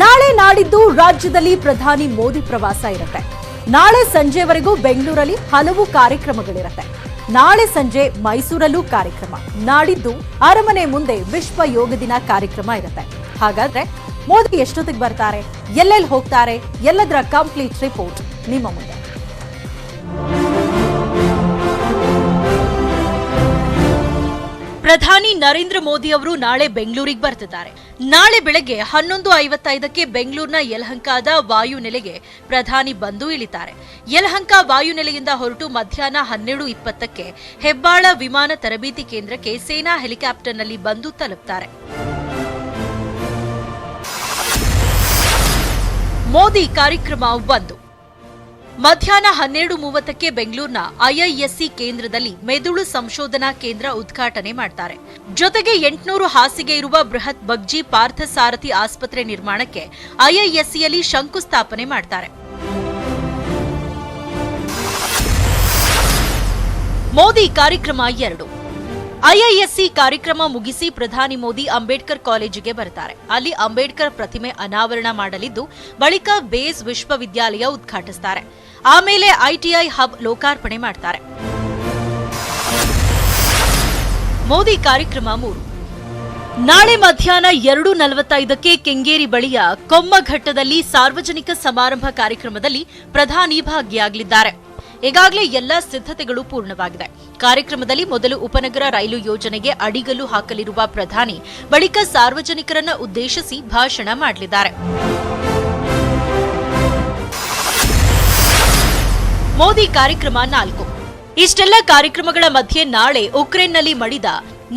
ನಾಳೆ ನಾಡಿದ್ದು ರಾಜ್ಯದಲ್ಲಿ ಪ್ರಧಾನಿ ಮೋದಿ ಪ್ರವಾಸ ಇರುತ್ತೆ. ನಾಳೆ ಸಂಜೆವರೆಗೂ ಬೆಂಗಳೂರಲ್ಲಿ ಹಲವು ಕಾರ್ಯಕ್ರಮಗಳಿರುತ್ತೆ. ನಾಳೆ ಸಂಜೆ ಮೈಸೂರಲ್ಲೂ ಕಾರ್ಯಕ್ರಮ, ನಾಡಿದ್ದು ಅರಮನೆ ಮುಂದೆ ವಿಶ್ವ ಯೋಗ ದಿನ ಕಾರ್ಯಕ್ರಮ ಇರುತ್ತೆ. ಹಾಗಾದ್ರೆ ಮೋದಿ ಎಷ್ಟೊತ್ತಿಗೆ ಬರ್ತಾರೆ, ಎಲ್ಲೆಲ್ಲಿ ಹೋಗ್ತಾರೆ, ಎಲ್ಲದರ ಕಂಪ್ಲೀಟ್ ರಿಪೋರ್ಟ್ ನಿಮ್ಮ ಮುಂದೆ. ಪ್ರಧಾನಿ ನರೇಂದ್ರ ಮೋದಿ ಅವರು ನಾಳೆ ಬೆಂಗಳೂರಿಗೆ ಬರ್ತಿದ್ದಾರೆ. ನಾಳೆ ಬೆಳಗ್ಗೆ 11:55ಕ್ಕೆ ಬೆಂಗಳೂರಿನ ಯಲಹಂಕದ ವಾಯುನೆಲೆಗೆ ಪ್ರಧಾನಿ ಬಂದು ಇಳಿತಾರೆ. ಯಲಹಂಕ ವಾಯುನೆಲೆಯಿಂದ ಹೊರಟು ಮಧ್ಯಾಹ್ನ 12:20ಕ್ಕೆ ಹೆಬ್ಬಾಳ ವಿಮಾನ ತರಬೇತಿ ಕೇಂದ್ರಕ್ಕೆ ಸೇನಾ ಹೆಲಿಕಾಪ್ಟರ್ನಲ್ಲಿ ಬಂದು ತಲುಪ್ತಾರೆ. ಮೋದಿ ಕಾರ್ಯಕ್ರಮ 1. ಮಧ್ಯಾಹ್ನ 12:30ಕ್ಕೆ ಬೆಂಗಳೂರಿನ ಐಐಎಸ್ಸಿ ಕೇಂದ್ರದಲ್ಲಿ ಮೆದುಳು ಸಂಶೋಧನಾ ಕೇಂದ್ರ ಉದ್ಘಾಟನೆ ಮಾಡ್ತಾರೆ. ಜೊತೆಗೆ 800 ಹಾಸಿಗೆ ಇರುವ ಬೃಹತ್ ಬಗ್ಜಿ ಪಾರ್ಥಸಾರಥಿ ಆಸ್ಪತ್ರೆ ನಿರ್ಮಾಣಕ್ಕೆ ಐಐಎಸ್ಸಿಯಲ್ಲಿ ಶಂಕುಸ್ಥಾಪನೆ ಮಾಡ್ತಾರೆ. ಮೋದಿ ಕಾರ್ಯಕ್ರಮ 2. ಐಐಎಸ್ಸಿ ಕಾರ್ಯಕ್ರಮ ಮುಗಿಸಿ ಪ್ರಧಾನಿ ಮೋದಿ ಅಂಬೇಡ್ಕರ್ ಕಾಲೇಜಿಗೆ ಬರ್ತಾರೆ. ಅಲ್ಲಿ ಅಂಬೇಡ್ಕರ್ ಪ್ರತಿಮೆ ಅನಾವರಣ ಮಾಡಲಿದ್ದು, ಬಳಿಕ ಬೇಸ್ ವಿಶ್ವವಿದ್ಯಾಲಯ ಉದ್ಘಾಟಿಸುತ್ತಾರೆ. ಆಮೇಲೆ ಐಟಿಐ ಹಬ್ ಲೋಕಾರ್ಪಣೆ ಮಾಡ್ತಾರೆ. ಮೋದಿ ಕಾರ್ಯಕ್ರಮ 3. ನಾಳೆ ಮಧ್ಯಾಹ್ನ 2:45ಕ್ಕೆ ಕೆಂಗೇರಿ ಬಳಿಯ ಕೊಮ್ಮಘಟ್ಟದಲ್ಲಿ ಸಾರ್ವಜನಿಕ ಸಮಾರಂಭ ಕಾರ್ಯಕ್ರಮದಲ್ಲಿ ಪ್ರಧಾನಿ ಭಾಗಿಯಾಗಲಿದ್ದಾರೆ. ಈಗಾಗಲೇ ಎಲ್ಲ ಸಿದ್ಧತೆಗಳು ಪೂರ್ಣವಾಗಿದೆ. ಕಾರ್ಯಕ್ರಮದಲ್ಲಿ ಮೊದಲು ಉಪನಗರ ರೈಲು ಯೋಜನೆಗೆ ಅಡಿಗಲ್ಲು ಹಾಕಲಿರುವ ಪ್ರಧಾನಿ ಬಳಿಕ ಸಾರ್ವಜನಿಕರನ್ನು ಉದ್ದೇಶಿಸಿ ಭಾಷಣ ಮಾಡಲಿದ್ದಾರೆ. ಮೋದಿ ಕಾರ್ಯಕ್ರಮ 4. ಇಷ್ಟೆಲ್ಲ ಕಾರ್ಯಕ್ರಮಗಳ ಮಧ್ಯೆ ನಾಳೆ ಉಕ್ರೇನ್ನಲ್ಲಿ ಮಡಿದ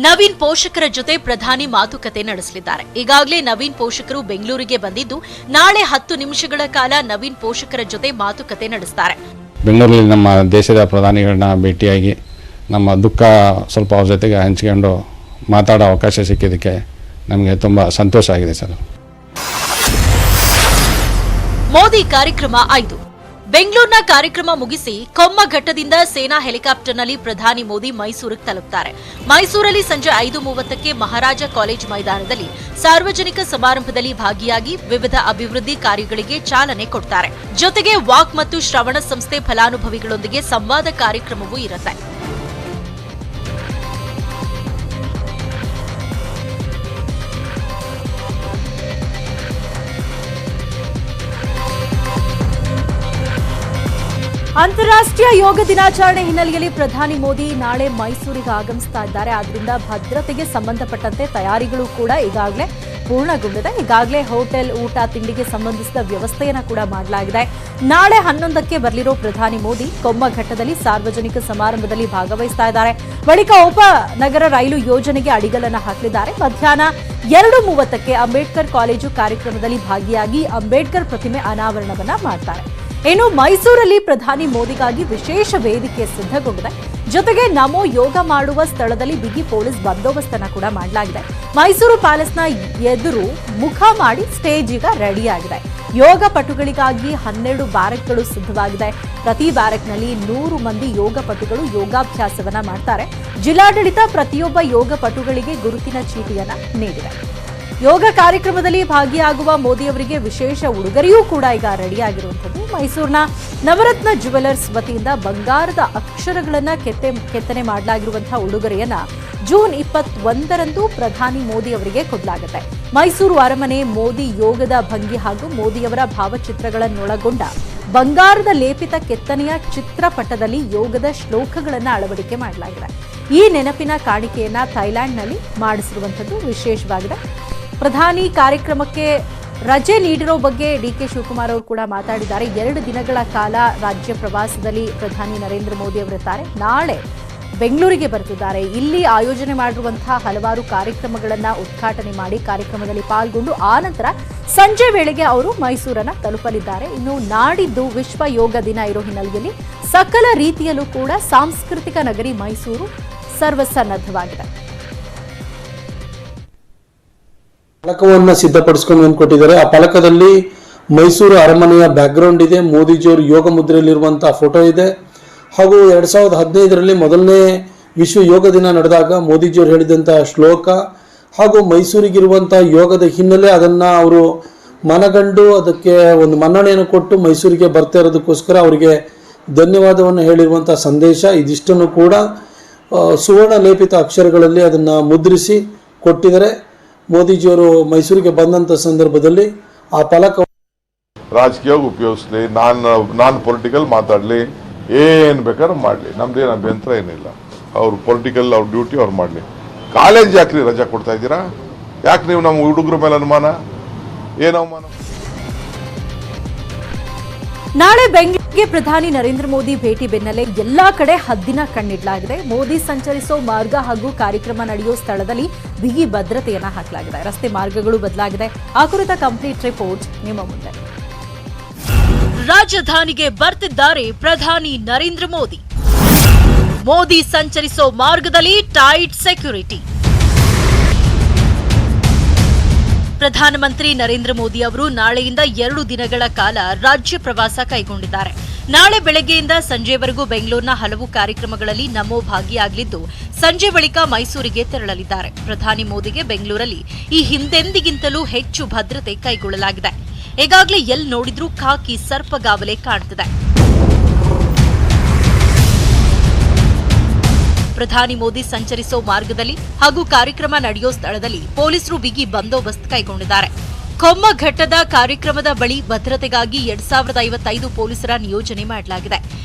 ನವೀನ್ ಪೋಷಕರ ಜೊತೆ ಪ್ರಧಾನಿ ಮಾತುಕತೆ ನಡೆಸಲಿದ್ದಾರೆ. ಈಗಾಗಲೇ ನವೀನ್ ಪೋಷಕರು ಬೆಂಗಳೂರಿಗೆ ಬಂದಿದ್ದು, ನಾಳೆ 10 ನಿಮಿಷಗಳ ಕಾಲ ನವೀನ್ ಪೋಷಕರ ಜೊತೆ ಮಾತುಕತೆ ನಡೆಸುತ್ತಾರೆ. ಬೆಂಗಳೂರಲ್ಲಿ ನಮ್ಮ ದೇಶದ ಪ್ರಧಾನಿಗಳನ್ನ ಭೇಟಿಯಾಗಿ ನಮ್ಮ ದುಃಖ ಸ್ವಲ್ಪ ಅವ್ರ ಜೊತೆಗೆ ಹಂಚಿಕೊಂಡು ಮಾತಾಡೋ ಅವಕಾಶ ಸಿಕ್ಕಿದ್ದಕ್ಕೆ ನಮಗೆ ತುಂಬ ಸಂತೋಷ ಆಗಿದೆ ಸರ್. ಮೋದಿ ಕಾರ್ಯಕ್ರಮ 5. ಬೆಂಗಳೂರಿನ ಕಾರ್ಯಕ್ರಮ ಮುಗಿಸಿ ಕೊಮ್ಮಘಟ್ಟದಿಂದ ಸೇನಾ ಹೆಲಿಕಾಪ್ಟರ್ನಲ್ಲಿ ಪ್ರಧಾನಿ ಮೋದಿ ಮೈಸೂರಿಗೆ ತಲುಪುತ್ತಾರೆ. ಮೈಸೂರಲ್ಲಿ ಸಂಜೆ 5:30ಕ್ಕೆ ಮಹಾರಾಜ ಕಾಲೇಜ್ ಮೈದಾನದಲ್ಲಿ ಸಾರ್ವಜನಿಕ ಸಮಾರಂಭದಲ್ಲಿ ಭಾಗಿಯಾಗಿ ವಿವಿಧ ಅಭಿವೃದ್ಧಿ ಕಾರ್ಯಗಳಿಗೆ ಚಾಲನೆ ಕೊಡ್ತಾರೆ. ಜೊತೆಗೆ ವಾಕ್ ಮತ್ತು ಶ್ರವಣ ಸಂಸ್ಥೆ ಫಲಾನುಭವಿಗಳೊಂದಿಗೆ ಸಂವಾದ ಕಾರ್ಯಕ್ರಮವೂ ಇರುತ್ತೆ. ಅಂತಾರಾಷ್ಟ್ರೀಯ ಯೋಗ ದಿನಾಚರಣೆ ಹಿನ್ನೆಲೆಯಲ್ಲಿ ಪ್ರಧಾನಿ ಮೋದಿ ನಾಳೆ ಮೈಸೂರಿಗೆ ಆಗಮಿಸ್ತಾ ಇದ್ದಾರೆ. ಆದ್ದರಿಂದ ಭದ್ರತೆಗೆ ಸಂಬಂಧಪಟ್ಟಂತೆ ತಯಾರಿಗಳು ಕೂಡ ಈಗಾಗಲೇ ಪೂರ್ಣಗೊಂಡಿದೆ. ಈಗಾಗಲೇ ಹೋಟೆಲ್, ಊಟ, ತಿಂಡಿಗೆ ಸಂಬಂಧಿಸಿದ ವ್ಯವಸ್ಥೆಯನ್ನು ಕೂಡ ಮಾಡಲಾಗಿದೆ. ನಾಳೆ 11ಕ್ಕೆ ಬರಲಿರೋ ಪ್ರಧಾನಿ ಮೋದಿ ಕೊಮ್ಮಘಟ್ಟದಲ್ಲಿ ಸಾರ್ವಜನಿಕ ಸಮಾರಂಭದಲ್ಲಿ ಭಾಗವಹಿಸ್ತಾ ಇದ್ದಾರೆ. ಬಳಿಕ ಉಪನಗರ ರೈಲು ಯೋಜನೆಗೆ ಅಡಿಗಲನ್ನು ಹಾಕಲಿದ್ದಾರೆ. ಮಧ್ಯಾಹ್ನ 2:30ಕ್ಕೆ ಅಂಬೇಡ್ಕರ್ ಕಾಲೇಜು ಕಾರ್ಯಕ್ರಮದಲ್ಲಿ ಭಾಗಿಯಾಗಿ ಅಂಬೇಡ್ಕರ್ ಪ್ರತಿಮೆ ಅನಾವರಣವನ್ನ ಮಾಡ್ತಾರೆ. ಇನ್ನು ಮೈಸೂರಲ್ಲಿ ಪ್ರಧಾನಿ ಮೋದಿಗಾಗಿ ವಿಶೇಷ ವೇದಿಕೆ ಸಿದ್ಧಗೊಂಡಿದೆ. ಜೊತೆಗೆ ನಮೋ ಯೋಗ ಮಾಡುವ ಸ್ಥಳದಲ್ಲಿ ಬಿಗಿ ಪೊಲೀಸ್ ಬಂದೋಬಸ್ತನ್ನು ಕೂಡ ಮಾಡಲಾಗಿದೆ. ಮೈಸೂರು ಪ್ಯಾಲೇಸ್ನ ಎದುರು ಮುಖ ಮಾಡಿ ಸ್ಟೇಜ್ ಈಗ ರೆಡಿಯಾಗಿದೆ. ಯೋಗ ಪಟುಗಳಿಗಾಗಿ 12 ಬ್ಯಾರೆಕ್ಗಳು ಸಿದ್ಧವಾಗಿದೆ. ಪ್ರತಿ ಬ್ಯಾರೆಕ್ನಲ್ಲಿ 100 ಮಂದಿ ಯೋಗ ಪಟುಗಳು ಯೋಗಾಭ್ಯಾಸವನ್ನ ಮಾಡ್ತಾರೆ. ಜಿಲ್ಲಾಡಳಿತ ಪ್ರತಿಯೊಬ್ಬ ಯೋಗ ಪಟುಗಳಿಗೆ ಗುರುತಿನ ಚೀಟಿಯನ್ನ ನೀಡಿದೆ. ಯೋಗ ಕಾರ್ಯಕ್ರಮದಲ್ಲಿ ಭಾಗಿಯಾಗುವ ಮೋದಿಯವರಿಗೆ ವಿಶೇಷ ಉಡುಗೊರೆಯೂ ಕೂಡ ಈಗ ರೆಡಿಯಾಗಿರುವಂಥದ್ದು. ಮೈಸೂರಿನ ನವರತ್ನ ಜ್ಯುವೆಲರ್ಸ್ ವತಿಯಿಂದ ಬಂಗಾರದ ಅಕ್ಷರಗಳನ್ನು ಕೆತ್ತನೆ ಮಾಡಲಾಗಿರುವಂತಹ ಉಡುಗೊರೆಯನ್ನ ಜೂನ್ 21ರಂದು ಪ್ರಧಾನಿ ಮೋದಿ ಅವರಿಗೆ ಕೊಡಲಾಗುತ್ತೆ. ಮೈಸೂರು ಅರಮನೆ ಮೋದಿ ಯೋಗದ ಭಂಗಿ ಹಾಗೂ ಮೋದಿಯವರ ಭಾವಚಿತ್ರಗಳನ್ನೊಳಗೊಂಡ ಬಂಗಾರದ ಲೇಪಿತ ಕೆತ್ತನೆಯ ಚಿತ್ರಪಟದಲ್ಲಿ ಯೋಗದ ಶ್ಲೋಕಗಳನ್ನು ಅಳವಡಿಕೆ ಮಾಡಲಾಗಿದೆ. ಈ ನೆನಪಿನ ಕಾಣಿಕೆಯನ್ನ ಥೈಲ್ಯಾಂಡ್ನಲ್ಲಿ ಮಾಡಿಸಿರುವಂಥದ್ದು ವಿಶೇಷವಾಗಿದೆ. ಪ್ರಧಾನಿ ಕಾರ್ಯಕ್ರಮಕ್ಕೆ ರಜೆ ನೀಡಿರೋ ಬಗ್ಗೆ ಡಿಕೆ ಶಿವಕುಮಾರ್ ಅವರು ಕೂಡ ಮಾತಾಡಿದ್ದಾರೆ. 2 ದಿನಗಳ ಕಾಲ ರಾಜ್ಯ ಪ್ರವಾಸದಲ್ಲಿ ಪ್ರಧಾನಿ ನರೇಂದ್ರ ಮೋದಿ ಅವರಿದ್ದಾರೆ. ನಾಳೆ ಬೆಂಗಳೂರಿಗೆ ಬರ್ತಿದ್ದಾರೆ. ಇಲ್ಲಿ ಆಯೋಜನೆ ಮಾಡಿರುವಂತಹ ಹಲವಾರು ಕಾರ್ಯಕ್ರಮಗಳನ್ನು ಉದ್ಘಾಟನೆ ಮಾಡಿ ಕಾರ್ಯಕ್ರಮದಲ್ಲಿ ಪಾಲ್ಗೊಂಡು ಆನಂತರ ಸಂಜೆ ವೇಳೆಗೆ ಅವರು ಮೈಸೂರನ್ನ ತಲುಪಲಿದ್ದಾರೆ. ಇನ್ನು ನಾಡಿದ್ದು ವಿಶ್ವ ಯೋಗ ದಿನ ಇರೋ ಹಿನ್ನೆಲೆಯಲ್ಲಿ ಸಕಲ ರೀತಿಯಲ್ಲೂ ಕೂಡ ಸಾಂಸ್ಕೃತಿಕ ನಗರಿ ಮೈಸೂರು ಸರ್ವಸನ್ನದ್ಧವಾಗಿದೆ. ಫಲಕವನ್ನು ಸಿದ್ಧಪಡಿಸಿಕೊಂಡು ಕೊಟ್ಟಿದ್ದಾರೆ. ಆ ಫಲಕದಲ್ಲಿ ಮೈಸೂರು ಅರಮನೆಯ ಬ್ಯಾಕ್ಗ್ರೌಂಡ್ ಇದೆ, ಮೋದಿಜಿಯವರು ಯೋಗ ಮುದ್ರೆಯಲ್ಲಿರುವಂತಹ ಫೋಟೋ ಇದೆ. ಹಾಗೂ 2015ರಲ್ಲಿ ಮೊದಲನೇ ವಿಶ್ವ ಯೋಗ ದಿನ ನಡೆದಾಗ ಮೋದಿಜಿಯವರು ಹೇಳಿದಂತಹ ಶ್ಲೋಕ ಹಾಗೂ ಮೈಸೂರಿಗಿರುವಂತಹ ಯೋಗದ ಹಿನ್ನೆಲೆ ಅದನ್ನು ಅವರು ಮನಗಂಡು ಅದಕ್ಕೆ ಒಂದು ಮನ್ನಣೆಯನ್ನು ಕೊಟ್ಟು ಮೈಸೂರಿಗೆ ಬರ್ತಾ ಇರೋದಕ್ಕೋಸ್ಕರ ಅವರಿಗೆ ಧನ್ಯವಾದವನ್ನು ಹೇಳಿರುವಂಥ ಸಂದೇಶ ಇದಿಷ್ಟನ್ನು ಕೂಡ ಸುವರ್ಣ ಲೇಪಿತ ಅಕ್ಷರಗಳಲ್ಲಿ ಅದನ್ನು ಮುದ್ರಿಸಿ ಕೊಟ್ಟಿದ್ದಾರೆ. ಮೋದಿಜಿಯವರು ಮೈಸೂರಿಗೆ ಬಂದಂಥ ಸಂದರ್ಭದಲ್ಲಿ ಆ ಫಲಕ ರಾಜಕೀಯವಾಗಿ ಉಪಯೋಗಿಸ್ಲಿ, ನಾನು ಪೊಲಿಟಿಕಲ್ ಮಾತಾಡಲಿ, ಏನು ಬೇಕಾದ್ರೂ ಮಾಡಲಿ, ನಮ್ದೇನು ಅಭ್ಯಂತರ ಏನಿಲ್ಲ. ಅವ್ರು ಪೊಲಿಟಿಕಲ್ ಅವ್ರ ಡ್ಯೂಟಿ ಅವ್ರು ಮಾಡಲಿ. ಕಾಲೇಜ್ ಯಾಕ್ರಿ ರಜಾ ಕೊಡ್ತಾ ಇದ್ದೀರಾ? ಯಾಕೆ ನೀವು ನಮ್ಮ ಹುಡುಗರ ಮೇಲೆ ಅನುಮಾನ? ಏನು ಅವಮಾನ? ನಾಳೆ ಬೆಂಗಳೂರಿಗೆ ಪ್ರಧಾನಿ ನರೇಂದ್ರ ಮೋದಿ ಭೇಟಿ ಬೆನ್ನಲ್ಲೇ ಎಲ್ಲಾ ಕಡೆ ಹದ್ದಿನ ಕಣ್ಣಿಡಲಾಗಿದೆ. ಮೋದಿ ಸಂಚರಿಸೋ ಮಾರ್ಗ ಹಾಗೂ ಕಾರ್ಯಕ್ರಮ ನಡೆಯೋ ಸ್ಥಳದಲ್ಲಿ ಬಿಗಿ ಭದ್ರತೆಯನ್ನ ಹಾಕಲಾಗಿದೆ. ರಸ್ತೆ ಮಾರ್ಗಗಳು ಬದಲಾಗಿದೆ. ಆ ಕುರಿತ ಕಂಪ್ಲೀಟ್ ರಿಪೋರ್ಟ್ ನಿಮ್ಮ ಮುಂದೆ. ರಾಜಧಾನಿಗೆ ಬರ್ತಿದ್ದಾರೆ ಪ್ರಧಾನಿ ನರೇಂದ್ರ ಮೋದಿ. ಮೋದಿ ಸಂಚರಿಸೋ ಮಾರ್ಗದಲ್ಲಿ ಟೈಟ್ ಸೆಕ್ಯೂರಿಟಿ. ಪ್ರಧಾನಮಂತ್ರಿ ನರೇಂದ್ರ ಮೋದಿ ಅವರು ನಾಳೆಯಿಂದ 2 ದಿನಗಳ ಕಾಲ ರಾಜ್ಯ ಪ್ರವಾಸ ಕೈಗೊಂಡಿದ್ದಾರೆ. ನಾಳೆ ಬೆಳಗ್ಗೆಯಿಂದ ಸಂಜೆವರೆಗೂ ಬೆಂಗಳೂರಿನ ಹಲವು ಕಾರ್ಯಕ್ರಮಗಳಲ್ಲಿ ನಮೋ ಭಾಗಿಯಾಗಲಿದ್ದು, ಸಂಜೆ ಬಳಿಕ ಮೈಸೂರಿಗೆ ತೆರಳಲಿದ್ದಾರೆ. ಪ್ರಧಾನಿ ಮೋದಿಗೆ ಬೆಂಗಳೂರಲ್ಲಿ ಈ ಹಿಂದೆಂದಿಗಿಂತಲೂ ಹೆಚ್ಚು ಭದ್ರತೆ ಕೈಗೊಳ್ಳಲಾಗಿದೆ. ಈಗಾಗಲೇ ಎಲ್ಲಿ ನೋಡಿದ್ರೂ ಖಾಕಿ ಸರ್ಪಗಾವಲೆ ಕಾಣ್ತಿದೆ. ಪ್ರಧಾನಿ ಮೋದಿ ಸಂಚರಿಸೋ ಮಾರ್ಗದಲ್ಲಿ ಹಾಗೂ ಕಾರ್ಯಕ್ರಮ ನಡೆಯೋ ಸ್ಥಳದಲ್ಲಿ ಪೊಲೀಸರು ಬಿಗಿ ಬಂದೋಬಸ್ತ್ ಕೈಗೊಂಡಿದ್ದಾರೆ. ಕೊಮ್ಮಘಟ್ಟದ ಕಾರ್ಯಕ್ರಮದ ಬಳಿ ಭದ್ರತೆಗಾಗಿ 2055 ಪೊಲೀಸರ ನಿಯೋಜನೆ ಮಾಡಲಾಗಿದೆ.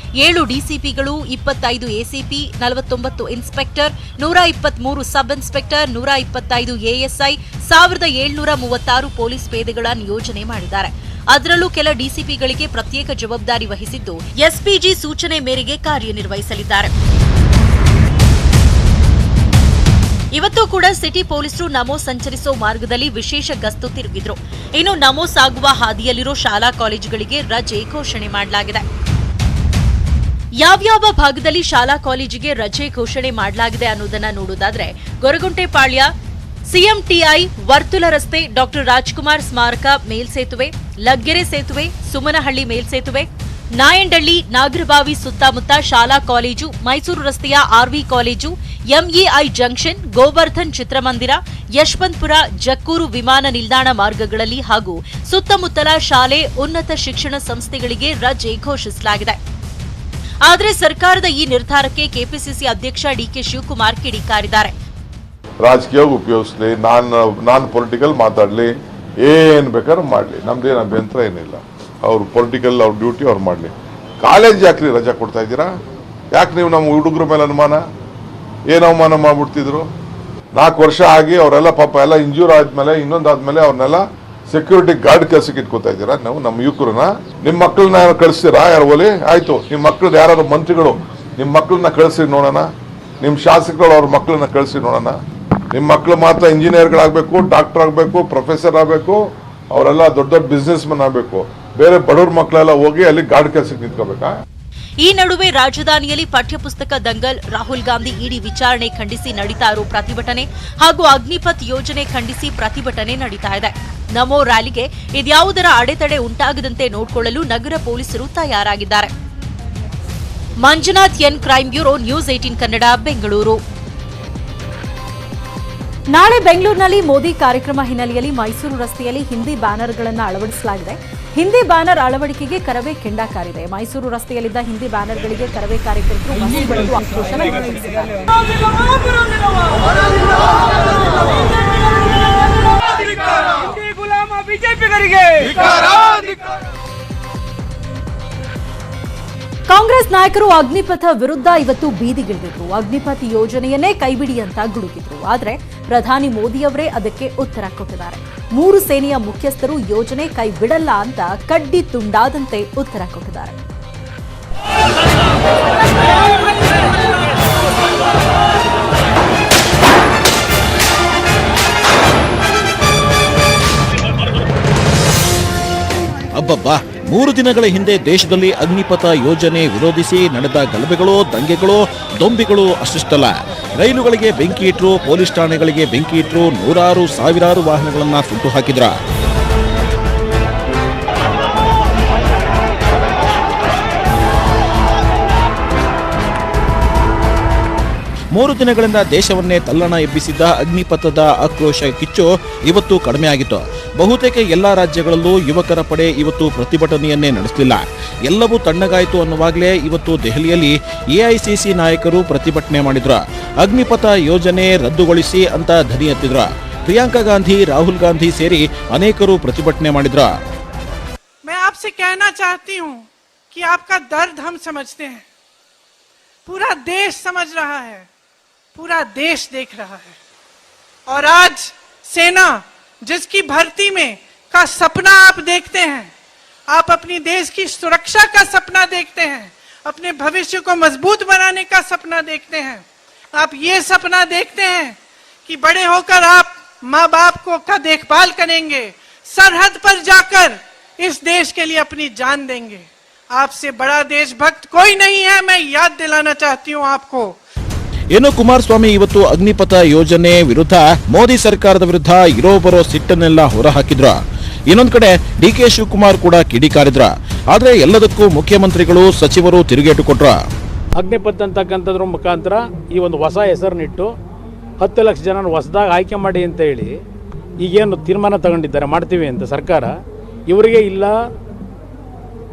7 ಡಿಸಿಪಿಗಳು, 25 ACP, 49 inspector, 123 sub inspector, 125 ASI, 1736 police ಪೇದೆಗಳ ನಿಯೋಜನೆ ಮಾಡಿದ್ದಾರೆ. ಅದರಲ್ಲೂ ಕೆಲ ಡಿಸಿಪಿಗಳಿಗೆ ಪ್ರತ್ಯೇಕ ಜವಾಬ್ದಾರಿ ವಹಿಸಿದ್ದು, ಎಸ್ಪಿಜಿ ಸೂಚನೆ ಮೇರೆಗೆ ಕಾರ್ಯನಿರ್ವಹಿಸಲಿದ್ದಾರೆ. ಇವತ್ತು ಕೂಡ ಸಿಟಿ ಪೊಲೀಸರು ನಮೋ ಸಂಚರಿಸೋ ಮಾರ್ಗದಲ್ಲಿ ವಿಶೇಷ ಗಸ್ತು ತಿರುಗಿದ್ರು. ಇನ್ನು ನಮೋ ಸಾಗುವ ಹಾದಿಯಲ್ಲಿರೋ ಶಾಲಾ ಕಾಲೇಜುಗಳಿಗೆ ರಜೆ ಘೋಷಣೆ ಮಾಡಲಾಗಿದೆ. ಯಾವ್ಯಾವ ಭಾಗದಲ್ಲಿ ಶಾಲಾ ಕಾಲೇಜಿಗೆ ರಜೆ ಘೋಷಣೆ ಮಾಡಲಾಗಿದೆ ಅನ್ನೋದನ್ನ ನೋಡೋದಾದ್ರೆ, ಗೊರಗುಂಟೆಪಾಳ್ಯ, ಸಿಎಂಟಿಐ, ವರ್ತುಲ ರಸ್ತೆ, ಡಾಕ್ಟರ್ ರಾಜ್ಕುಮಾರ್ ಸ್ಮಾರಕ ಮೇಲ್ಸೇತುವೆ, ಲಗ್ಗೆರೆ ಸೇತುವೆ, ಸುಮನಹಳ್ಳಿ ಮೇಲ್ಸೇತುವೆ, ನಾಯಂಡಳ್ಳಿ, ನಾಗರಬಾವಿ ಸುತ್ತಮುತ್ತ ಶಾಲಾ ಕಾಲೇಜು, ಮೈಸೂರು ರಸ್ತೆಯ RV college, MEI junction, Govardhan ಚಿತ್ರಮಂದಿರ, ಯಶವಂತಪುರ, ಜಕ್ಕೂರು ವಿಮಾನ ನಿಲ್ದಾಣ ಮಾರ್ಗಗಳಲ್ಲಿ ಹಾಗೂ ಸುತ್ತಮುತ್ತಲ ಶಾಲೆ, ಉನ್ನತ ಶಿಕ್ಷಣ ಸಂಸ್ಥೆಗಳಿಗೆ ರಜೆ ಘೋಷಿಸಲಾಗಿದೆ. ಆದರೆ ಸರ್ಕಾರದ ಈ ನಿರ್ಧಾರಕ್ಕೆ ಕೆಪಿಸಿಸಿ ಅಧ್ಯಕ್ಷ ಡಿಕೆ ಶಿವಕುಮಾರ್ ಕಿಡಿಕಾರಿದ್ದಾರೆ. ರಾಜಕೀಯವಾಗಿ ಉಪಯೋಗಿಸ್ಲಿ, ನಾನು ಪೊಲಿಟಿಕಲ್ ಮಾತಾಡಲಿ, ಏನು ಬೇಕಾದ್ರೂ ಮಾಡಲಿ, ನಮ್ದೇನು ಅಭ್ಯಂತರ ಏನಿಲ್ಲ. ಅವ್ರು ಪೊಲಿಟಿಕಲ್ ಅವ್ರ ಡ್ಯೂಟಿ ಅವ್ರು ಮಾಡಲಿ. ಕಾಲೇಜ್ ಯಾಕ್ರಿ ರಜಾ ಕೊಡ್ತಾ ಇದ್ದೀರಾ? ಯಾಕೆ ನೀವು ನಮ್ಮ ಹುಡುಗರ ಮೇಲೆ ಅನುಮಾನ? ಏನು ಅವಮಾನ ಮಾಡ್ಬಿಡ್ತಿದ್ರು? 4 ವರ್ಷ ಆಗಿ ಅವರೆಲ್ಲ ಪಾಪ ಎಲ್ಲ ಇಂಜೂರ್ ಆದ್ಮೇಲೆ, ಇನ್ನೊಂದಾದ್ಮೇಲೆ ಅವ್ರನ್ನೆಲ್ಲ ಸೆಕ್ಯೂರಿಟಿ ಗಾರ್ಡ್ ಕೆಲಸಕ್ಕೆ ಇಟ್ಕೋತಾ ಇದ್ದೀರಾ. ನಾವು ನಮ್ಮ ಯುವಕರನ್ನ, ನಿಮ್ಮ ಮಕ್ಕಳನ್ನ ಕಳಿಸ್ತೀರಾ? ಯಾರು ಓಲಿ ಆಯ್ತು, ನಿಮ್ಮ ಮಕ್ಕಳು ಯಾರು ಮಂತ್ರಿಗಳು ನಿಮ್ಮ ಮಕ್ಕಳನ್ನ ಕಳಿಸಿ ನೋಡೋಣ, ನಿಮ್ಮ ಶಾಸಕರು ಅವ್ರ ಮಕ್ಕಳನ್ನ ಕಳಿಸಿ ನೋಡೋಣ. ನಿಮ್ಮ ಮಕ್ಕಳು ಮಾತ್ರ ಇಂಜಿನಿಯರ್ಗಳಾಗಬೇಕು, ಡಾಕ್ಟರ್ ಆಗಬೇಕು, ಪ್ರೊಫೆಸರ್ ಆಗಬೇಕು, ಅವರೆಲ್ಲ ದೊಡ್ಡ ದೊಡ್ಡ ಬಿಸ್ನೆಸ್ ಮನ್ ಆಗಬೇಕು. ಬೇರೆ ಬಡವ್ರ ಮಕ್ಕಳೆಲ್ಲ ಹೋಗಿ ಅಲ್ಲಿ ಗಾರ್ಡ್ ಕೆಲಸಕ್ಕೆ ನಿಂತ್ಕೋಬೇಕಾ? ಈ ನಡುವೆ ರಾಜಧಾನಿಯಲ್ಲಿ ಪಠ್ಯಪುಸ್ತಕ ದಂಗಲ್, ರಾಹುಲ್ ಗಾಂಧಿ ಇಡಿ ವಿಚಾರಣೆ ಖಂಡಿಸಿ ನಡೀತಾ ಇರೋ ಪ್ರತಿಭಟನೆ ಹಾಗೂ ಅಗ್ನಿಪಥ್ ಯೋಜನೆ ಖಂಡಿಸಿ ಪ್ರತಿಭಟನೆ ನಡೀತಾ ಇದೆ. ನಮೋ ರ್ಯಾಲಿಗೆ ಇದ್ಯಾವುದರ ಅಡೆತಡೆ ಉಂಟಾಗದಂತೆ ನೋಡಿಕೊಳ್ಳಲು ನಗರ ಪೊಲೀಸರು ತಯಾರಾಗಿದ್ದಾರೆ. Manjunath N, crime bureau, news 18 Kannada, Bengaluru. ನಾಳೆ ಬೆಂಗಳೂರಿನಲ್ಲಿ ಮೋದಿ ಕಾರ್ಯಕ್ರಮ ಹಿನ್ನೆಲೆಯಲ್ಲಿ ಮೈಸೂರು ರಸ್ತೆಯಲ್ಲಿ ಹಿಂದಿ ಬ್ಯಾನರ್ಗಳನ್ನು ಅಳವಡಿಸಲಾಗಿದೆ. ಹಿಂದಿ ಬ್ಯಾನರ್ ಅಳವಡಿಕೆಗೆ ಕರವೇ ಕೆಂಡ ಕಾರಿದೆ. ಮೈಸೂರು ರಸ್ತೆಯಲ್ಲಿದ್ದ ಹಿಂದಿ ಬ್ಯಾನರ್ಗಳಿಗೆ ಕರವೇ ಕಾರ್ಯಕರ್ತರು ಮಸಿ ಬಳಿದು ಆಕ್ರೋಶ ವ್ಯಕ್ತಪಡಿಸಿದ್ದಾರೆ. ಕಾಂಗ್ರೆಸ್ ನಾಯಕರು ಅಗ್ನಿಪಥ ವಿರುದ್ಧ ಇವತ್ತು ಬೀದಿಗಿಳಿದಿದ್ರು. ಅಗ್ನಿಪಥ್ ಯೋಜನೆಯನ್ನೇ ಕೈಬಿಡಿ ಅಂತ ಗುಡುಗಿದ್ರು. ಆದರೆ ಪ್ರಧಾನಿ ಮೋದಿಯವರೇ ಅದಕ್ಕೆ ಉತ್ತರ ಕೊಟ್ಟಿದ್ದಾರೆ. 3 ಸೇನೆಯ ಮುಖ್ಯಸ್ಥರು ಯೋಜನೆ ಕೈ ಬಿಡಲ್ಲ ಅಂತ ಕಡ್ಡಿ ತುಂಡಾದಂತೆ ಉತ್ತರ ಕೊಟ್ಟಿದ್ದಾರೆ. ಅಬ್ಬಬ್ಬಾ, 3 ದಿನಗಳ ಹಿಂದೆ ದೇಶದಲ್ಲಿ ಅಗ್ನಿಪಥ ಯೋಜನೆ ವಿರೋಧಿಸಿ ನಡೆದ ಗಲಭೆಗಳು, ದಂಗೆಗಳು, ದೊಂಬಿಗಳು ಅಷ್ಟಿಷ್ಟಲ್ಲ. ರೈಲುಗಳಿಗೆ ಬೆಂಕಿ ಇಟ್ಟರು, ಪೊಲೀಸ್ ಠಾಣೆಗಳಿಗೆ ಬೆಂಕಿ ಇಟ್ಟರು, ನೂರಾರು ಸಾವಿರಾರು ವಾಹನಗಳನ್ನು ಸುಟ್ಟು ಹಾಕಿದ್ರ. ಮೂರು ದಿನಗಳಿಂದ ದೇಶವನ್ನೇ ತಲ್ಲಣ ಎಬ್ಬಿಸಿದ್ದ ಅಗ್ನಿಪಥದ ಆಕ್ರೋಶ ಕಿಚ್ಚು ಇವತ್ತು ಕಡಿಮೆ ಆಗಿತ್ತು. ಬಹುತೇಕ ಎಲ್ಲಾ ರಾಜ್ಯಗಳಲ್ಲೂ ಯುವಕರ ಪಡೆ ಇವತ್ತು ಪ್ರತಿಭಟನೆಯನ್ನೇ ನಡೆಸಲಿಲ್ಲ. ಎಲ್ಲವೂ ತಣ್ಣಗಾಯಿತು ಅನ್ನುವಾಗಲೇ ಇವತ್ತು ದೆಹಲಿಯಲ್ಲಿ ಎಐಸಿಸಿ ನಾಯಕರು ಪ್ರತಿಭಟನೆ ಮಾಡಿದ್ರು. ಅಗ್ನಿಪಥ ಯೋಜನೆ ರದ್ದುಗೊಳಿಸಿ ಅಂತ ಧ್ವನಿ ಎತ್ತಿದ್ರು. ಪ್ರಿಯಾಂಕಾ ಗಾಂಧಿ, ರಾಹುಲ್ ಗಾಂಧಿ ಸೇರಿ ಅನೇಕರು ಪ್ರತಿಭಟನೆ ಮಾಡಿದ್ರು. मैं आपसे कहना चाहती हूं कि आपका दर्द हम समझते हैं, पूरा देश समझ रहा है, पूरा देश देख रहा है। और आज सेना जिसकी भर्ती में का सपना आप देखते हैं, आप अपनी देश की सुरक्षा का सपना देखते हैं, अपने भविष्य को मजबूत बनाने का सपना देखते हैं, आप ये सपना देखते हैं कि बड़े होकर आप माँ बाप को का देखभाल करेंगे, सरहद पर जाकर इस देश के लिए अपनी जान देंगे। आपसे बड़ा देशभक्त कोई नहीं है, मैं याद दिलाना चाहती हूँ आपको। ಇನ್ನು ಕುಮಾರಸ್ವಾಮಿ ಇವತ್ತು ಅಗ್ನಿಪಥ ಯೋಜನೆ ವಿರುದ್ಧ ಮೋದಿ ಸರ್ಕಾರದ ವಿರುದ್ಧ ಇರೋ ಬರೋ ಸಿಟ್ಟನ್ನೆಲ್ಲ ಹೊರಹಾಕಿದ್ರು. ಇನ್ನೊಂದು ಕಡೆ ಡಿಕೆ ಶಿವಕುಮಾರ್ ಕೂಡ ಕಿಡಿಕಾರಿದ್ರ. ಆದ್ರೆ ಎಲ್ಲದಕ್ಕೂ ಮುಖ್ಯಮಂತ್ರಿಗಳು, ಸಚಿವರು ತಿರುಗೇಟು ಕೊಟ್ರು. ಅಗ್ನಿಪಥ್ ಅಂತಕ್ಕಂಥದ್ರ ಮುಖಾಂತರ ಈ ಒಂದು ಹೊಸ ಹೆಸರನ್ನಿಟ್ಟು 10 ಲಕ್ಷ ಜನ ಹೊಸದಾಗಿ ಆಯ್ಕೆ ಮಾಡಿ ಅಂತ ಹೇಳಿ ಈಗೇನು ತೀರ್ಮಾನ ತಗೊಂಡಿದ್ದಾರೆ, ಮಾಡ್ತೀವಿ ಅಂತ ಸರ್ಕಾರ. ಇವರಿಗೆ ಇಲ್ಲ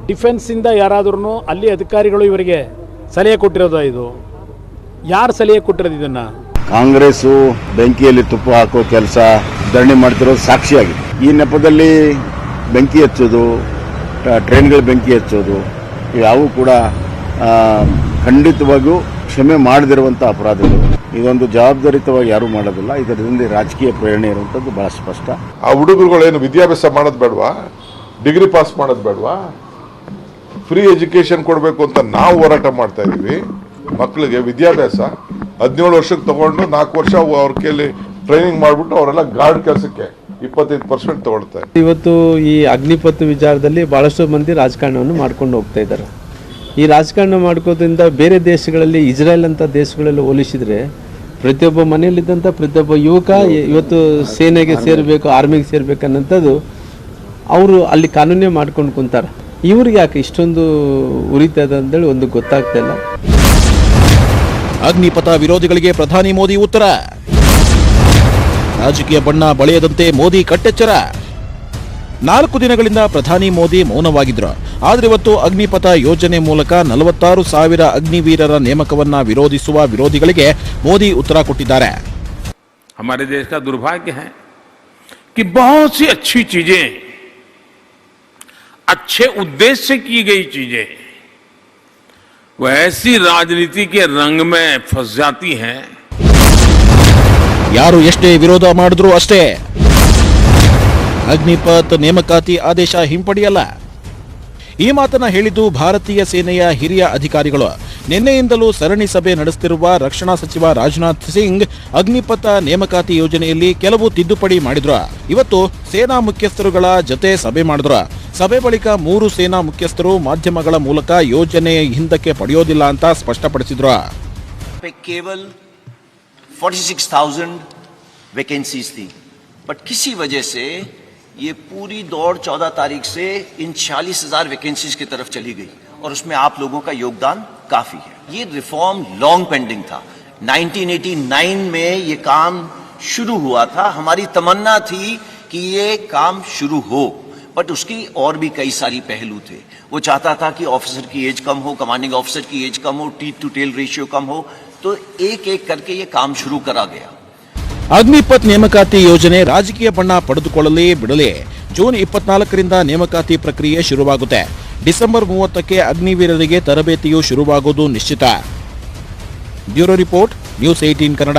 ಡಿಫೆನ್ಸಿಂದ ಯಾರಾದ್ರೂ ಅಲ್ಲಿ ಅಧಿಕಾರಿಗಳು ಇವರಿಗೆ ಸಲಹೆ ಕೊಟ್ಟಿರೋದು, ಇದು ಯಾರು ಸಲಹೆ ಕೊಟ್ಟಿರೋದು? ಇದನ್ನ ಕಾಂಗ್ರೆಸ್ಸು ಬೆಂಕಿಯಲ್ಲಿ ತುಪ್ಪ ಹಾಕೋ ಕೆಲಸ ಧರಣಿ ಮಾಡ್ತಿರೋದು ಸಾಕ್ಷಿಯಾಗಿದೆ. ಈ ನೆಪದಲ್ಲಿ ಬೆಂಕಿ ಹಚ್ಚೋದು, ಟ್ರೈನ್ಗಳು ಬೆಂಕಿ ಹಚ್ಚೋದು ಇವು ಕೂಡ ಖಂಡಿತವಾಗಿಯೂ ಕ್ಷಮೆ ಮಾಡದಿರುವಂಥ ಅಪರಾಧಗಳು. ಇದೊಂದು ಜವಾಬ್ದಾರಿತವಾಗಿ ಯಾರೂ ಮಾಡೋದಿಲ್ಲ. ಇದರಿಂದ ರಾಜಕೀಯ ಪ್ರೇರಣೆ ಇರುವಂಥದ್ದು ಬಹಳ ಸ್ಪಷ್ಟ. ಆ ಹುಡುಗರುಗಳೇನು ವಿದ್ಯಾಭ್ಯಾಸ ಮಾಡೋದು ಬೇಡವಾ? ಡಿಗ್ರಿ ಪಾಸ್ ಮಾಡೋದು ಬೇಡವಾ? ಫ್ರೀ ಎಜುಕೇಶನ್ ಕೊಡಬೇಕು ಅಂತ ನಾವು ಹೋರಾಟ ಮಾಡ್ತಾ ಇದೀವಿ. ಮಕ್ಕಳಿಗೆ ವಿದ್ಯಾಭ್ಯಾಸ 17 ವರ್ಷಕ್ಕೆ ತಗೊಂಡು 4 ವರ್ಷ ಅವ್ರ ಕೈಲಿ ಟ್ರೈನಿಂಗ್ ಮಾಡಿಬಿಟ್ಟು ಅವರೆಲ್ಲ ಗಾರ್ಡ್ ಕೆಲಸಕ್ಕೆ 25% ತಗೊಳ್ತಾರೆ. ಇವತ್ತು ಈ ಅಗ್ನಿಪಥ ವಿಚಾರದಲ್ಲಿ ಬಹಳಷ್ಟು ಮಂದಿ ರಾಜಕಾರಣವನ್ನು ಮಾಡ್ಕೊಂಡು ಹೋಗ್ತಾ ಇದ್ದಾರೆ. ಈ ರಾಜಕಾರಣ ಮಾಡ್ಕೋದ್ರಿಂದ ಬೇರೆ ದೇಶಗಳಲ್ಲಿ, ಇಸ್ರೇಲ್ ಅಂತ ದೇಶಗಳಲ್ಲಿ ಹೋಲಿಸಿದ್ರೆ ಪ್ರತಿಯೊಬ್ಬ ಮನೆಯಲ್ಲಿದ್ದಂಥ ಪ್ರತಿಯೊಬ್ಬ ಯುವಕ ಇವತ್ತು ಸೇನೆಗೆ ಸೇರಬೇಕು, ಆರ್ಮಿಗೆ ಸೇರ್ಬೇಕನ್ನಂಥದ್ದು ಅವರು ಅಲ್ಲಿ ಕಾನೂನೇ ಮಾಡ್ಕೊಂಡು ಕುಂತಾರೆ. ಇವ್ರಿಗೆ ಯಾಕೆ ಇಷ್ಟೊಂದು ಉರಿತದ ಅಂತೇಳಿ ಒಂದು ಗೊತ್ತಾಗ್ತಾ ಇಲ್ಲ. ಅಗ್ನಿಪಥ ವಿರೋಧಿಗಳಿಗೆ ಪ್ರಧಾನಿ ಮೋದಿ ಉತ್ತರ. ರಾಜಕೀಯ ಬಣ್ಣ ಬಳೆಯದಂತೆ ಮೋದಿ ಕಟ್ಟೆಚ್ಚರ. 4 ದಿನಗಳಿಂದ ಪ್ರಧಾನಿ ಮೋದಿ ಮೌನವಾಗಿದ್ರು. ಆದ್ರೆ ಇವತ್ತು ಅಗ್ನಿಪಥ ಯೋಜನೆ ಮೂಲಕ 46,000 ಅಗ್ನಿವೀರರ ನೇಮಕವನ್ನ ವಿರೋಧಿಸುವ ವಿರೋಧಿಗಳಿಗೆ ಮೋದಿ ಉತ್ತರ ಕೊಟ್ಟಿದ್ದಾರೆ. हमारे देश का दुर्भाग्य है कि बहुत सी अच्छी चीजें, अच्छे उद्देश्य से की गई चीजें वो ऐसी राजनीति के रंग में फंस जाती हैं. ಯಾರು ಎಷ್ಟೇ ವಿರೋಧ ಮಾಡಿದ್ರು ಅಷ್ಟೇ ಅಗ್ನಿಪಥ್ ನೇಮಕಾತಿ ಆದೇಶ ಹಿಂಪಡೆಯಲ್ಲ. ಈ ಮಾತನ್ನ ಹೇಳಿದ್ದು ಭಾರತೀಯ ಸೇನೆಯ ಹಿರಿಯ ಅಧಿಕಾರಿಗಳು. ನಿನ್ನೆಯಿಂದಲೂ ಸರಣಿ ಸಭೆ ನಡೆಸುತ್ತಿರುವ ರಕ್ಷಣಾ ಸಚಿವ ರಾಜನಾಥ್ ಸಿಂಗ್ ಅಗ್ನಿಪಥ ನೇಮಕಾತಿ ಯೋಜನೆಯಲ್ಲಿ ಕೆಲವು ತಿದ್ದುಪಡಿ ಮಾಡಿದ್ರು. ಇವತ್ತು ಸೇನಾ ಮುಖ್ಯಸ್ಥರುಗಳ ಜೊತೆ ಸಭೆ ಮಾಡಿದ್ರು. ಸಭೆ ಬಳಿಕ 3 ಸೇನಾ ಮುಖ್ಯಸ್ಥರು ಮಾಧ್ಯಮಗಳ ಮೂಲಕ ಯೋಜನೆ ಹಿಂದಕ್ಕೆ ಪಡೆಯೋದಿಲ್ಲ ಅಂತ ಸ್ಪಷ್ಟಪಡಿಸಿದ್ರು. केवल 46,000 वैकेंसीज थी, बट किसी वजह से ये पूरी दौड़ 14 तारीख से इन 46,000 वैकेंसीज की तरफ चली गई और उसमें आप लोगों का योगदान काफी है. ये रिफॉर्म लॉन्ग पेंडिंग था. 1989 में ये काम शुरू हुआ था. हमारी तमन्ना थी कि ये काम शुरू हो, बट उसकी और भी कई सारी पहलू थे. वो चाहता था कि ऑफिसर की एज कम हो, कमांडिंग ऑफिसर की एज कम हो, टीथ टू टेल रेशियो कम हो, तो एक एक करके ये काम शुरू करा गया. ಅಗ್ನಿಪಥ್ ನೇಮಕಾತಿ ಯೋಜನೆ ರಾಜಕೀಯ ಬಣ್ಣ ಪಡೆದುಕೊಳ್ಳಲಿ ಬಿಡಲಿ, ಜೂನ್ 24ರಿಂದ ನೇಮಕಾತಿ ಪ್ರಕ್ರಿಯೆ ಶುರುವಾಗುತ್ತೆ. ಡಿಸೆಂಬರ್ 30ಕ್ಕೆ ಅಗ್ನಿವೀರರಿಗೆ ತರಬೇತಿಯೂ ಶುರುವಾಗುವುದು ನಿಶ್ಚಿತ. Bureau report, news 18 Kannada.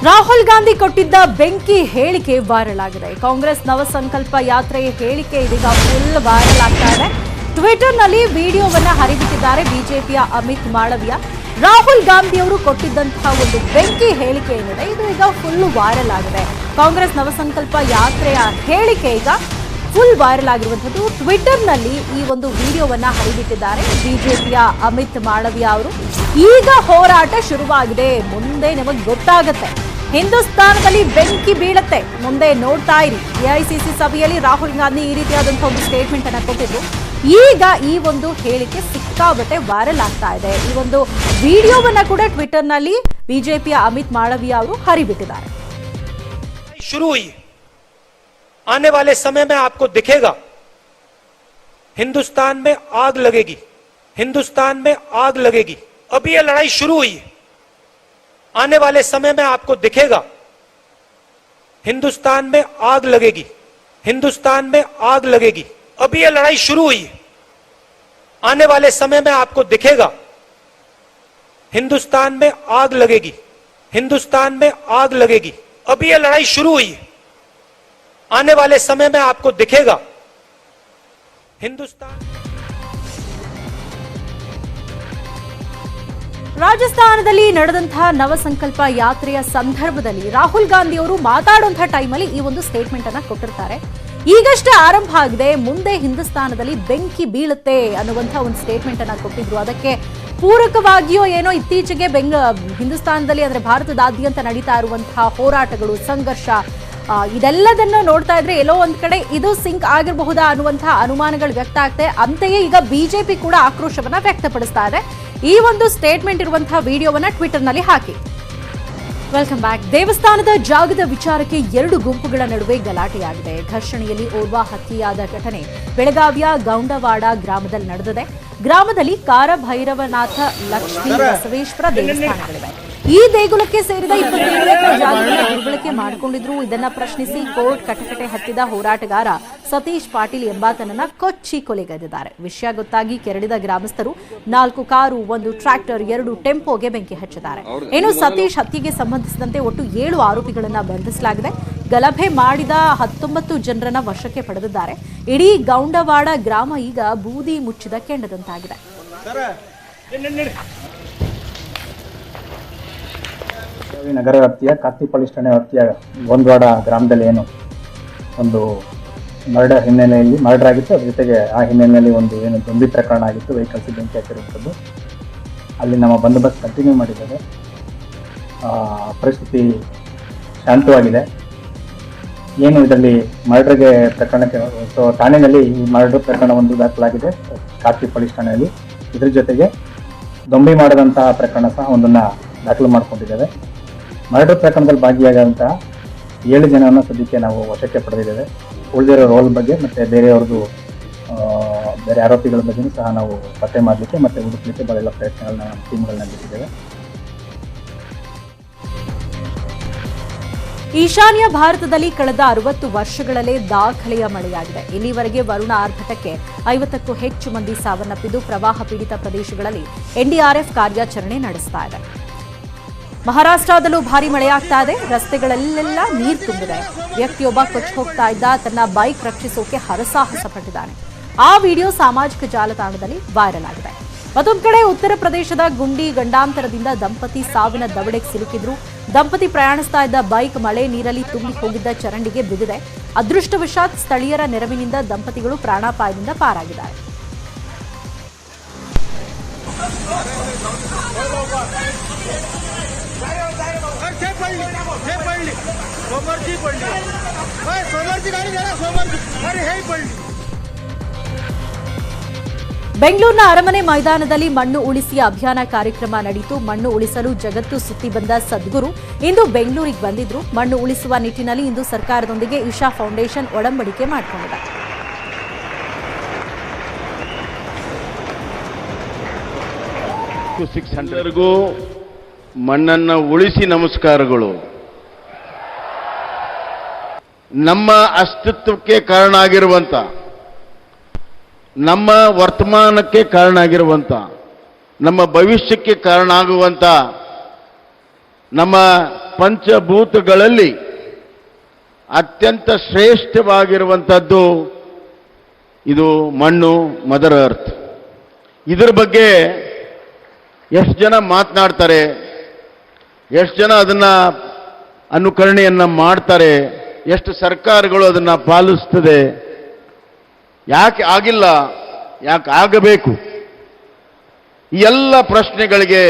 Rahul Gandhi ಕೊಟ್ಟಿದ್ದ ಬೆಂಕಿ ಹೇಳಿಕೆ ವೈರಲ್ ಆಗಿದೆ. ಕಾಂಗ್ರೆಸ್ ನವಸಂಕಲ್ಪ ಯಾತ್ರೆಯ ಹೇಳಿಕೆ ಇದೀಗ ಫುಲ್ ವೈರಲ್ ಆಗ್ತಾ ಇದೆ. ಟ್ವಿಟರ್ನಲ್ಲಿ ವಿಡಿಯೋವನ್ನ ಹರಿಬಿಟ್ಟಿದ್ದಾರೆ ಬಿಜೆಪಿಯ ಅಮಿತ್ ಮಾಳವಿಯಾ. ರಾಹುಲ್ ಗಾಂಧಿ ಅವರು ಕೊಟ್ಟಿದ್ದಂತಹ ಒಂದು ಬೆಂಕಿ ಹೇಳಿಕೆ ಏನಿದೆ ಇದು ಈಗ ಫುಲ್ ವೈರಲ್ ಆಗಿದೆ. ಕಾಂಗ್ರೆಸ್ ನವಸಂಕಲ್ಪ ಯಾತ್ರೆಯ ಹೇಳಿಕೆ ಈಗ ಫುಲ್ ವೈರಲ್ ಆಗಿರುವಂಥದ್ದು. ಟ್ವಿಟರ್ನಲ್ಲಿ ಈ ಒಂದು ವಿಡಿಯೋವನ್ನ ಹರಿಬಿಟ್ಟಿದ್ದಾರೆ ಬಿಜೆಪಿಯ ಅಮಿತ್ ಮಾಳವಿಯಾ ಅವರು. ಈಗ ಹೋರಾಟ ಶುರುವಾಗಿದೆ, ಮುಂದೆ ನಿಮಗೆ ಗೊತ್ತಾಗುತ್ತೆ, ಹಿಂದೂಸ್ತಾನದಲ್ಲಿ ಬೆಂಕಿ ಬೀಳುತ್ತೆ, ಮುಂದೆ ನೋಡ್ತಾ ಇರಿ. ಎಐಸಿಸಿ ಸಭೆಯಲ್ಲಿ ರಾಹುಲ್ ಗಾಂಧಿ ಈ ರೀತಿಯಾದಂತಹ ಒಂದು ಸ್ಟೇಟ್ಮೆಂಟ್ ಅನ್ನ ಕೊಟ್ಟಿದ್ರು. ಈಗ ಈ ಒಂದು ಹೇಳಿಕೆ ಸಿಕ್ಕಾಬಟ್ಟೆ ವೈರಲ್ ಆಗ್ತಾ ಇದೆ. ಈ ಒಂದು ವಿಡಿಯೋವನ್ನ ಕೂಡ ಟ್ವಿಟರ್ನಲ್ಲಿ ಬಿಜೆಪಿಯ ಅಮಿತ್ ಮಾಳವಿಯಾ ಅವರು ಹರಿಬಿಟ್ಟಿದ್ದಾರೆ. शुरू हुई है। आने वाले समय में आपको दिखेगा हिंदुस्तान में आग लगेगी, हिंदुस्तान में आग लगेगी। अभी यह लड़ाई शुरू हुई है। आने वाले समय में आपको दिखेगा हिंदुस्तान में आग लगेगी, हिंदुस्तान में आग लगेगी। अभी यह लड़ाई शुरू हुई है। आने वाले समय में आपको दिखेगा हिंदुस्तान में आग लगेगी, हिंदुस्तान में आग लगेगी। अभी यह लड़ाई शुरू हुई है। आने वाले समय में आपको दिखेगा हिंदुस्तान। ರಾಜಸ್ಥಾನದಲ್ಲಿ ನಡೆದಂತಹ ನವಸಂಕಲ್ಪ ಯಾತ್ರೆಯ ಸಂದರ್ಭದಲ್ಲಿ ರಾಹುಲ್ ಗಾಂಧಿ ಅವರು ಮಾತಾಡುವಂತಹ ಟೈಮಲ್ಲಿ ಈ ಒಂದು ಸ್ಟೇಟ್ಮೆಂಟ್ ಅನ್ನ ಕೊಟ್ಟಿರ್ತಾರೆ. ಈಗಷ್ಟೇ ಆರಂಭ ಆಗಿದೆ, ಮುಂದೆ ಹಿಂದೂಸ್ತಾನದಲ್ಲಿ ಬೆಂಕಿ ಬೀಳುತ್ತೆ ಅನ್ನುವಂತಹ ಒಂದು ಸ್ಟೇಟ್ಮೆಂಟ್ ಅನ್ನ ಕೊಟ್ಟಿದ್ರು. ಅದಕ್ಕೆ ಪೂರಕವಾಗಿಯೋ ಏನೋ ಇತ್ತೀಚೆಗೆ ಹಿಂದೂಸ್ತಾನದಲ್ಲಿ ಅಂದ್ರೆ ಭಾರತದಾದ್ಯಂತ ನಡೀತಾ ಇರುವಂತಹ ಹೋರಾಟಗಳು, ಸಂಘರ್ಷ, ಇದೆಲ್ಲದನ್ನ ನೋಡ್ತಾ ಇದ್ರೆ ಎಲ್ಲೋ ಒಂದ್ ಕಡೆ ಇದು ಸಿಂಕ್ ಆಗಿರಬಹುದಾ ಅನ್ನುವಂತಹ ಅನುಮಾನಗಳು ವ್ಯಕ್ತ ಆಗ್ತದೆ. ಅಂತೆಯೇ ಈಗ ಬಿಜೆಪಿ ಕೂಡ ಆಕ್ರೋಶವನ್ನ ವ್ಯಕ್ತಪಡಿಸ್ತಾ ಇದೆ. ಈ ಒಂದು ಸ್ಟೇಟ್ಮೆಂಟ್ ಇರುವಂತಹ ವಿಡಿಯೋವನ್ನ ಟ್ವಿಟರ್ ನಲ್ಲಿ ಹಾಕಿ. Welcome back. ದೇವಸ್ಥಾನದ ಜಾಗದ ವಿಚಾರಕ್ಕೆ ಎರಡು ಗುಂಪುಗಳ ನಡುವೆ ಗಲಾಟೆಯಾಗಿದೆ. ಘರ್ಷಣೆಯಲ್ಲಿ ಓರ್ವ ಹತ್ಯೆಯಾದ ಘಟನೆ ಬೆಳಗಾವಿಯ ಗೌಂಡವಾಡ ಗ್ರಾಮದಲ್ಲಿ ನಡೆದಿದೆ. ಗ್ರಾಮದಲ್ಲಿ ಕಾರಭೈರವನಾಥ, ಲಕ್ಷ್ಮೀ, ಬಸವೇಶ್ವರ ದೇವಸ್ಥಾನಗಳಿವೆ. ಈ ದೇಗುಲಕ್ಕೆ ಸೇರಿದ 27 ಎಕರೆ ಜಾಗವನ್ನು ದುರ್ಬಳಕೆ ಮಾಡಿಕೊಂಡಿದ್ರು. ಇದನ್ನ ಪ್ರಶ್ನಿಸಿ ಕೋರ್ಟ್ ಕಟಕಟೆ ಹತ್ತಿದ ಹೋರಾಟಗಾರ ಸತೀಶ್ ಪಾಟೀಲ್ ಎಂಬಾತನನ್ನ ಕೊಚ್ಚಿ ಕೊಲೆಗೈದಿದ್ದಾರೆ. ವಿಷಯ ಗೊತ್ತಾಗಿ ಕೆರಳಿದ ಗ್ರಾಮಸ್ಥರು 4 ಕಾರು, 1 ಟ್ರ್ಯಾಕ್ಟರ್, 2 ಟೆಂಪೋಗೆ ಬೆಂಕಿ ಹಚ್ಚಿದ್ದಾರೆ. ಇನ್ನು ಸತೀಶ್ ಹತ್ಯೆಗೆ ಸಂಬಂಧಿಸಿದಂತೆ ಒಟ್ಟು 7 ಆರೋಪಿಗಳನ್ನ ಬಂಧಿಸಲಾಗಿದೆ. ಗಲಭೆ ಮಾಡಿದ 19 ಜನರನ್ನ ವಶಕ್ಕೆ ಪಡೆದಿದ್ದಾರೆ. ಇಡೀ ಗೌಂಡವಾಡ ಗ್ರಾಮ ಈಗ ಬೂದಿ ಮುಚ್ಚಿದ ಕೆಂಡದಂತಾಗಿದೆ. ನಗರ ವ್ಯಾಪ್ತಿಯ ಕಾತಿ ಪೊಲೀಸ್ ಠಾಣೆ ವ್ಯಾಪ್ತಿಯ ಗೊಂದವಾಡ ಗ್ರಾಮದಲ್ಲಿ ಏನು ಒಂದು ಮರ್ಡರ್ ಆಗಿತ್ತು. ಅದ್ರ ಜೊತೆಗೆ ಆ ಹಿನ್ನೆಲೆಯಲ್ಲಿ ಒಂದು ಏನು ದೊಂಬಿ ಪ್ರಕರಣ ಆಗಿತ್ತು, ವೆಹಿಕಲ್ಸ್ ಬೆಂಕಿ ಹಾಕಿರುವಂಥದ್ದು. ಅಲ್ಲಿ ನಮ್ಮ ಬಂದೋಬಸ್ತ್ ಕಂಟಿನ್ಯೂ ಮಾಡಿದ್ದಾರೆ. ಪರಿಸ್ಥಿತಿ ಶಾಂತವಾಗಿದೆ. ಏನು ಇದರಲ್ಲಿ ಮರ್ಡರ್ಗೆ ಪ್ರಕರಣಕ್ಕೆ ಠಾಣೆಯಲ್ಲಿ ಈ ಮರ್ಡರ್ ಪ್ರಕರಣ ಒಂದು ದಾಖಲಾಗಿದೆ ಕಾತಿ ಪೊಲೀಸ್ ಠಾಣೆಯಲ್ಲಿ. ಇದ್ರ ಜೊತೆಗೆ ದೊಂಬಿ ಮಾಡಿದಂತಹ ಪ್ರಕರಣ ಸಹ ಒಂದನ್ನು ದಾಖಲು ಮಾಡಿಕೊಂಡಿದ್ದೇವೆ. ಮರ್ಡರ್ ಪ್ರಕರಣದಲ್ಲಿ ಭಾಗಿಯಾದಂತಹ 7 ಜನರನ್ನು ಸದ್ಯಕ್ಕೆ ನಾವು ವಶಕ್ಕೆ ಪಡೆದಿದ್ದೇವೆ. ಉಳಿದಿರೋ ರೋಲ್ ಬಗ್ಗೆ ಮತ್ತು ಬೇರೆಯವ್ರದ್ದು ಬೇರೆ ಆರೋಪಿಗಳ ಬಗ್ಗೆಯೂ ಸಹ ನಾವು ಪತ್ತೆ ಮಾಡಲಿಕ್ಕೆ ಮತ್ತು ಹುಡುಕಲಿಕ್ಕೆ ಬಹಳ ಪ್ರಯತ್ನಗಳನ್ನ ಟೀಮ್ಗಳನ್ನ ನಡೆಸಿದ್ದೇವೆ. ಈಶಾನ್ಯ ಭಾರತದಲ್ಲಿ ಕಳೆದ 60 ವರ್ಷಗಳಲ್ಲೇ ದಾಖಲೆಯ ಮಳೆಯಾಗಿದೆ. ಇಲ್ಲಿವರೆಗೆ ವರುಣ ಆರ್ಭಟಕ್ಕೆ 50ಕ್ಕೂ ಹೆಚ್ಚು ಮಂದಿ ಸಾವನ್ನಪ್ಪಿದ್ದು, ಪ್ರವಾಹ ಪೀಡಿತ ಪ್ರದೇಶಗಳಲ್ಲಿ ಎನ್ಡಿಆರ್ಎಫ್ ಕಾರ್ಯಾಚರಣೆ ನಡೆಸ್ತಾ ಇದೆ. ಮಹಾರಾಷ್ಟ್ರದಲ್ಲೂ ಭಾರಿ ಮಳೆಯಾಗ್ತಾ ಇದೆ. ರಸ್ತೆಗಳಲ್ಲೆಲ್ಲ ನೀರು ತುಂಬಿದೆ. ವ್ಯಕ್ತಿಯೊಬ್ಬ ಕೊಚ್ಚಿ ಹೋಗ್ತಾ ಇದ್ದ ತನ್ನ ಬೈಕ್ ರಕ್ಷಿಸೋಕೆ ಹರಸಾಹಸ ಪಟ್ಟಿದ್ದಾನೆ. ಆ ವಿಡಿಯೋ ಸಾಮಾಜಿಕ ಜಾಲತಾಣದಲ್ಲಿ ವೈರಲ್ ಆಗಿದೆ. ಮತ್ತೊಂದು ಕಡೆ ಉತ್ತರ ಪ್ರದೇಶದ ಗುಂಡಿ ಗಂಡಾಂತರದಿಂದ ದಂಪತಿ ಸಾವಿನ ದವಡೆಗೆ ಸಿಲುಕಿದ್ರು. ದಂಪತಿ ಪ್ರಯಾಣಿಸ್ತಾ ಇದ್ದ ಬೈಕ್ ಮಳೆ ನೀರಲ್ಲಿ ತುಂಬಿ ಹೋಗಿದ್ದ ಚರಂಡಿಗೆ ಬಿದ್ದಿದೆ. ಅದೃಷ್ಟವಶಾತ್ ಸ್ಥಳೀಯರ ನೆರವಿನಿಂದ ದಂಪತಿಗಳು ಪ್ರಾಣಾಪಾಯದಿಂದ ಪಾರಾಗಿದ್ದಾರೆ. ಬೆಂಗಳೂರಿನ ಅರಮನೆ ಮೈದಾನದಲ್ಲಿ ಮಣ್ಣು ಉಳಿಸಿ ಅಭಿಯಾನ ಕಾರ್ಯಕ್ರಮ ನಡೆಯಿತು. ಮಣ್ಣು ಉಳಿಸಲು ಜಗತ್ತು ಸುತ್ತಿ ಬಂದ ಸದ್ಗುರು ಇಂದು ಬೆಂಗಳೂರಿಗೆ ಬಂದಿದ್ರು. ಮಣ್ಣು ಉಳಿಸುವ ನಿಟ್ಟಿನಲ್ಲಿ ಇಂದು ಸರ್ಕಾರದೊಂದಿಗೆ ಇಶಾ ಫೌಂಡೇಶನ್ ಒಡಂಬಡಿಕೆ ಮಾಡಿಕೊಂಡಿದೆ. ಮಣ್ಣನ್ನು ಉಳಿಸಿ ನಮಸ್ಕಾರಗಳು. ನಮ್ಮ ಅಸ್ತಿತ್ವಕ್ಕೆ ಕಾರಣ ಆಗಿರುವಂತ, ನಮ್ಮ ವರ್ತಮಾನಕ್ಕೆ ಕಾರಣ ಆಗಿರುವಂತ, ನಮ್ಮ ಭವಿಷ್ಯಕ್ಕೆ ಕಾರಣ ಆಗುವಂತ ನಮ್ಮ ಪಂಚಭೂತಗಳಲ್ಲಿ ಅತ್ಯಂತ ಶ್ರೇಷ್ಠವಾಗಿರುವಂಥದ್ದು ಇದು ಮಣ್ಣು, ಮದರ್ ಅರ್ತ್. ಇದರ ಬಗ್ಗೆ ಎಷ್ಟು ಜನ ಮಾತನಾಡ್ತಾರೆ, ಎಷ್ಟು ಜನ ಅದನ್ನ ಅನುಕರಣೆಯನ್ನ ಮಾಡ್ತಾರೆ, ಎಷ್ಟು ಸರ್ಕಾರಗಳು ಅದನ್ನ ಪಾಲಿಸ್ತದೆ, ಯಾಕೆ ಆಗಿಲ್ಲ, ಯಾಕೆ ಆಗಬೇಕು, ಈ ಎಲ್ಲ ಪ್ರಶ್ನೆಗಳಿಗೆ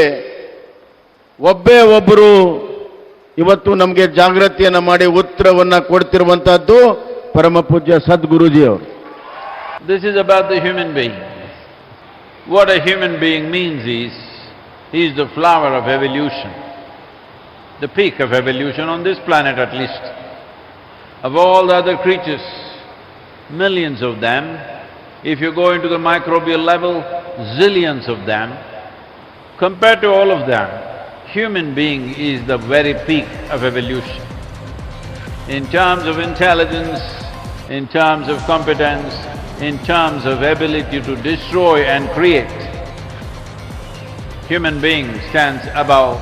ಒಬ್ಬೇ ಒಬ್ಬರು ಇವತ್ತು ನಮಗೆ ಜಾಗೃತಿಯನ್ನ ಮಾಡಿ ಉತ್ತರವನ್ನ ಕೊಡ್ತಿರುವಂತಹದ್ದು ಪರಮ ಪೂಜ್ಯ ಸದ್ಗುರುಜಿ ಅವರು. This is about the human being. What a human being means is, he is the flower of evolution, the peak of evolution on this planet at least. of all the other creatures, millions of them. If you go into the microbial level, zillions of them. Compared to all of them, human being is the very peak of evolution. In terms of intelligence, in terms of competence, in terms of ability to destroy and create, human being stands above